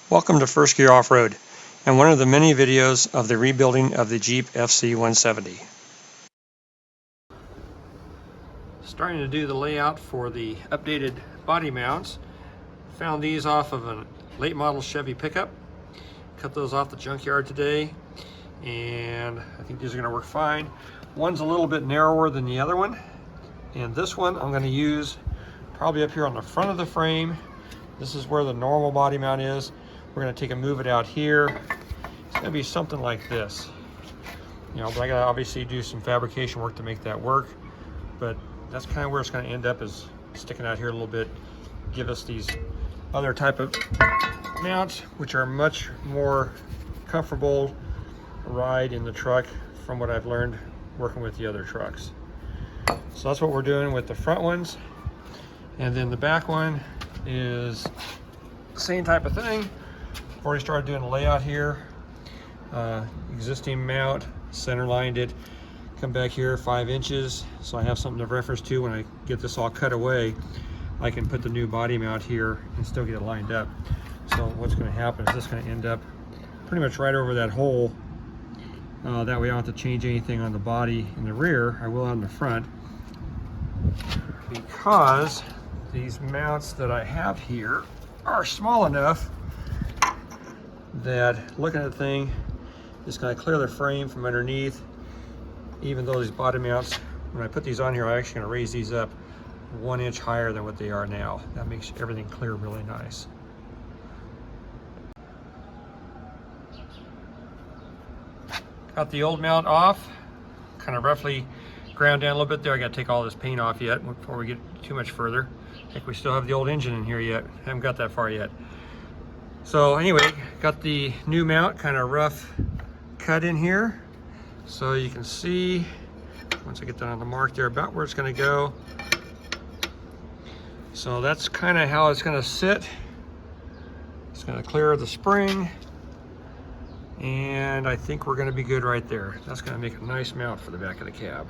Welcome to First Gear Off-Road and one of the many videos of the rebuilding of the Jeep FC170. Starting to do the layout for the updated body mounts. Found these off of a late model Chevy pickup. Cut those off the junkyard today and I think these are going to work fine. One's a little bit narrower than the other one, and this one I'm going to use probably up here on the front of the frame. This is where the normal body mount is. We're going to take and move it out here. It's going to be something like this. But I got to obviously do some fabrication work to make that work. But that's kind of where it's going to end up, is sticking out here a little bit. Give us these other type of mounts, which are much more comfortable ride in the truck from what I've learned working with the other trucks. So that's what we're doing with the front ones. And then the back one is the same type of thing. Already started doing a layout here. Existing mount, center lined it. Come back here 5 inches, so I have something to reference to when I get this all cut away. I can put the new body mount here and still get it lined up. So what's going to happen is this is going to end up pretty much right over that hole. That way I don't have to change anything on the body in the rear. I will on the front, because these mounts that I have here are small enough that looking at the thing, it's going to clear the frame from underneath. Even though these body mounts, when I put these on here, I'm actually going to raise these up 1 inch higher than what they are now. That makes everything clear really nice. Got the old mount off, kind of roughly ground down a little bit there. I got to take all this paint off yet before we get too much further. I think we still have the old engine in here yet. Haven't got that far yet. So anyway, got the new mount kind of rough cut in here. So you can see, once I get down on the mark there, about where it's going to go. So that's kind of how it's going to sit. It's going to clear the spring. And I think we're going to be good right there. That's going to make a nice mount for the back of the cab.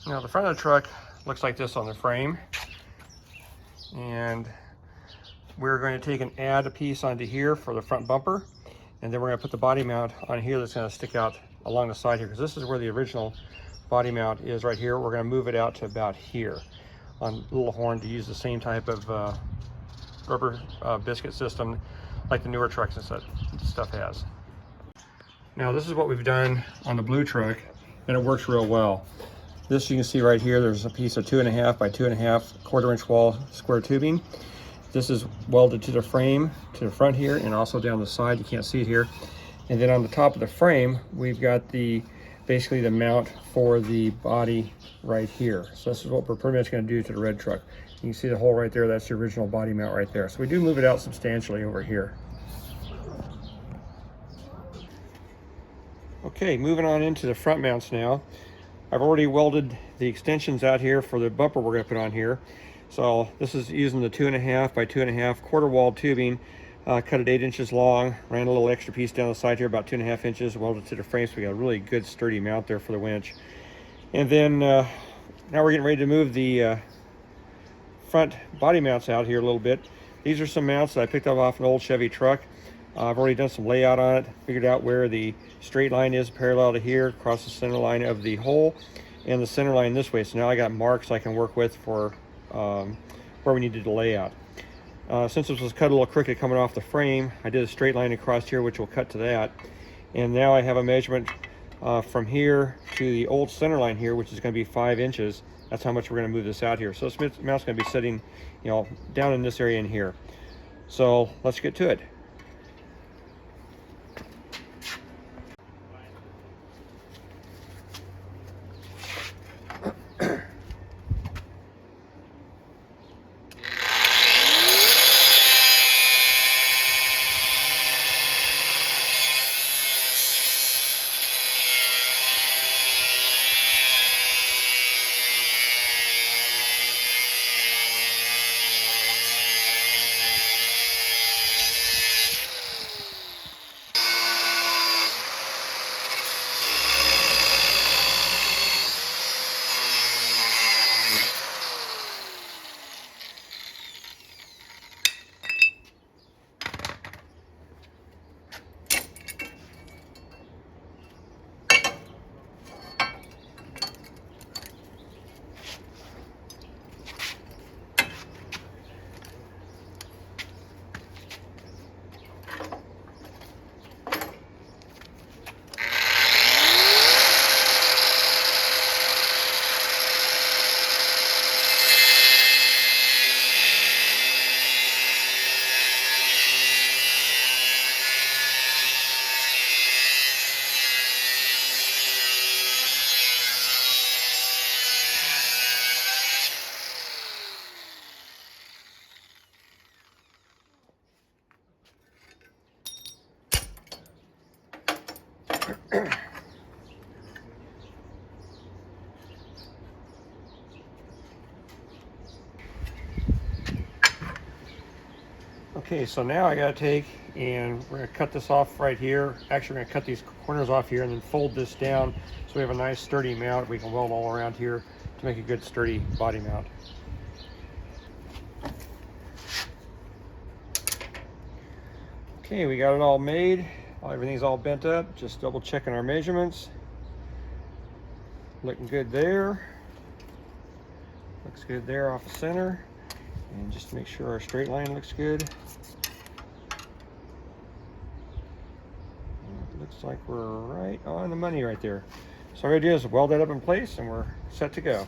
Now the front of the truck looks like this on the frame, and we're going to take and add a piece onto here for the front bumper, and then we're going to put the body mount on here that's going to stick out along the side here, because this is where the original body mount is right here. We're going to move it out to about here. on little horn to use the same type of rubber biscuit system like the newer trucks and stuff has. Now this is what we've done on the blue truck, and it works real well. This you can see right here, there's a piece of 2.5 by 2.5 1/4-inch wall square tubing. This is welded to the frame, to the front here, and also down the side. You can't see it here. And then on the top of the frame, we've got basically the mount for the body right here. So this is what we're pretty much going to do to the red truck. You can see the hole right there. That's the original body mount right there. So we do move it out substantially over here. Okay, moving on into the front mounts now. I've already welded the extensions out here for the bumper we're going to put on here. So this is using the 2.5 by 2.5 quarter wall tubing, cut it 8 inches long, ran a little extra piece down the side here, about 2.5 inches, welded to the frame, so we got a really good sturdy mount there for the winch. And then now we're getting ready to move the front body mounts out here a little bit. These are some mounts that I picked up off an old Chevy truck. I've already done some layout on it, figured out where the straight line is parallel to here, across the center line of the hole, and the center line this way. So now I got marks I can work with for where we needed to lay out. Since this was cut a little crooked coming off the frame, I did a straight line across here, which will cut to that. And now I have a measurement from here to the old center line here, which is going to be 5 inches. That's how much we're going to move this out here. So this mount's going to be sitting, down in this area in here. So let's get to it. Okay, so now I gotta take and we're gonna cut this off right here. Actually, we're gonna cut these corners off here and then fold this down so we have a nice sturdy mount we can weld all around here to make a good sturdy body mount. Okay, we got it all made. Everything's all bent up. Just double checking our measurements. Looking good there. Looks good there off the center. And just to make sure our straight line looks good. It looks like we're right on the money right there. So all we gotta do is weld that up in place and we're set to go.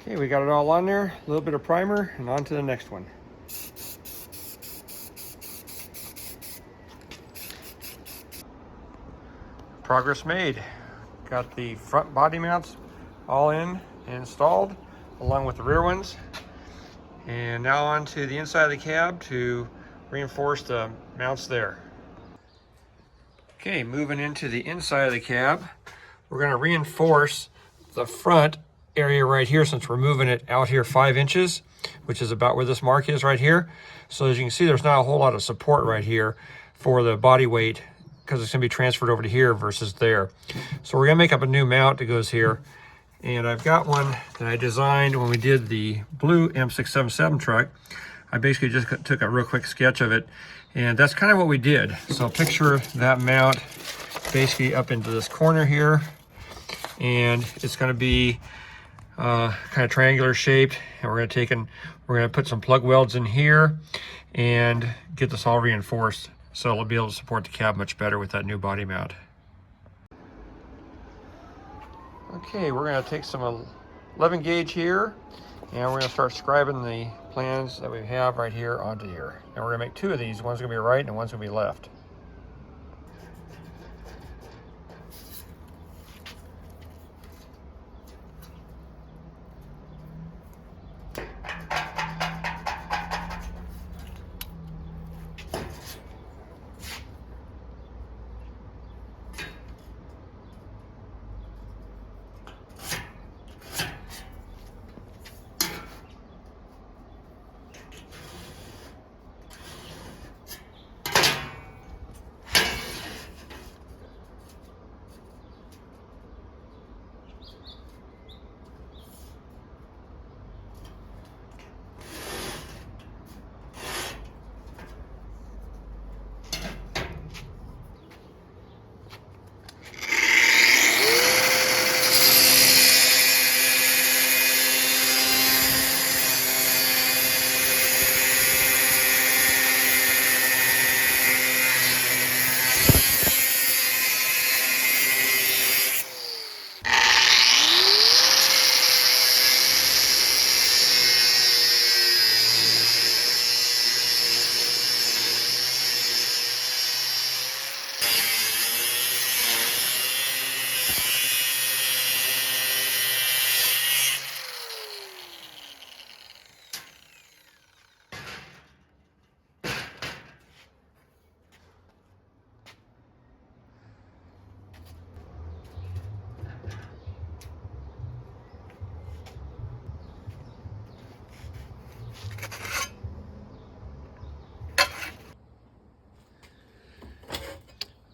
Okay, we got it all on there, a little bit of primer, and on to the next one. Progress made. Got the front body mounts all in and installed, along with the rear ones. And now on to the inside of the cab to reinforce the mounts there. Okay, moving into the inside of the cab, we're going to reinforce the front area right here, since we're moving it out here 5 inches, which is about where this mark is right here. So as you can see, there's not a whole lot of support right here for the body weight, because it's going to be transferred over to here versus there. So we're going to make up a new mount that goes here. And I've got one that I designed when we did the blue FC170 truck. I basically just took a real quick sketch of it, and that's kind of what we did. So picture that mount basically up into this corner here, and it's going to be kind of triangular shaped, and we're going to put some plug welds in here and get this all reinforced, so it'll be able to support the cab much better with that new body mount. Okay, we're going to take some 11 gauge here, and we're going to start scribing the plans that we have right here onto here. And we're going to make 2 of these. One's going to be right and one's going to be left.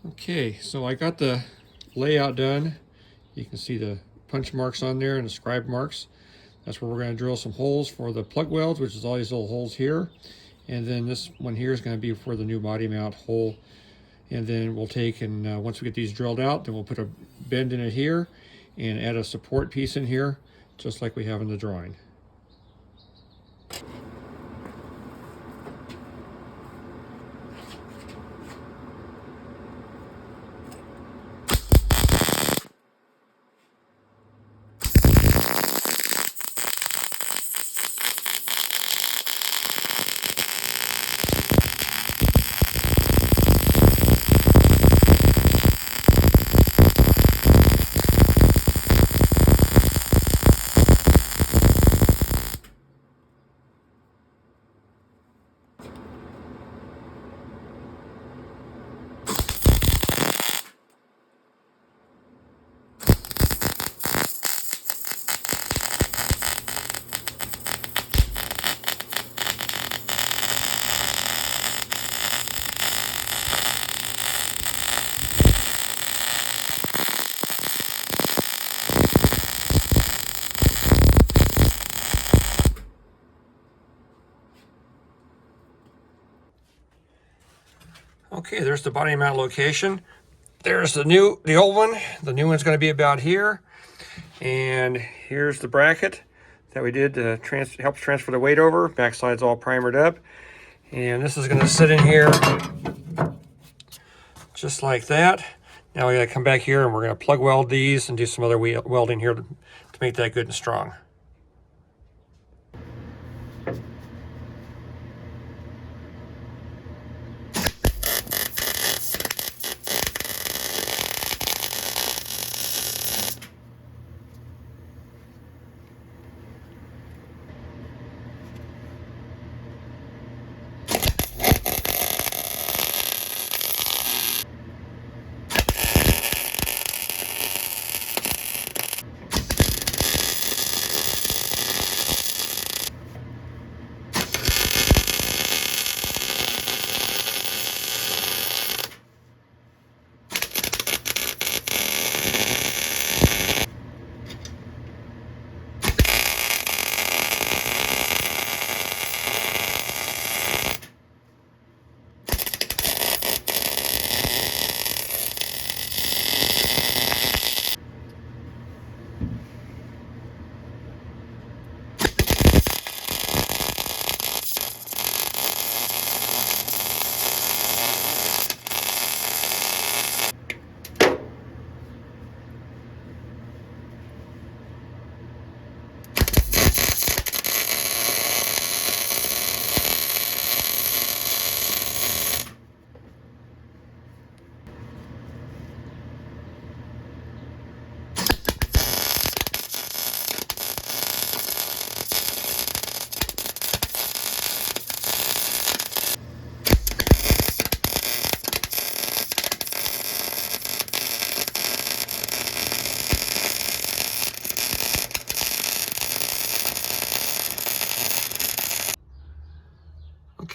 Okay, so I got the layout done. You can see the punch marks on there and the scribe marks. That's where we're going to drill some holes for the plug welds, which is all these little holes here. And then this one here is going to be for the new body mount hole. And then we'll take and once we get these drilled out, then we'll put a bend in it here and add a support piece in here, just like we have in the drawing. Okay, there's the body mount location. There's the old one. The new one's going to be about here. And here's the bracket that we did to help transfer the weight over. Backside's all primered up. And this is going to sit in here just like that. Now we got to come back here and we're going to plug weld these and do some other welding here to make that good and strong.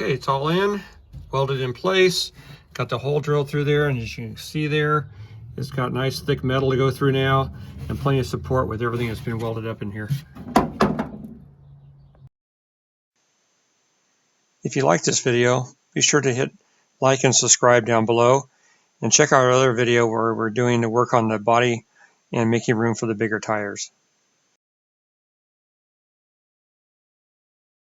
Okay, it's all in, welded in place. Got the hole drilled through there, and as you can see there, it's got nice thick metal to go through now, and plenty of support with everything that's been welded up in here. If you like this video, be sure to hit like and subscribe down below, and check out our other video where we're doing the work on the body and making room for the bigger tires.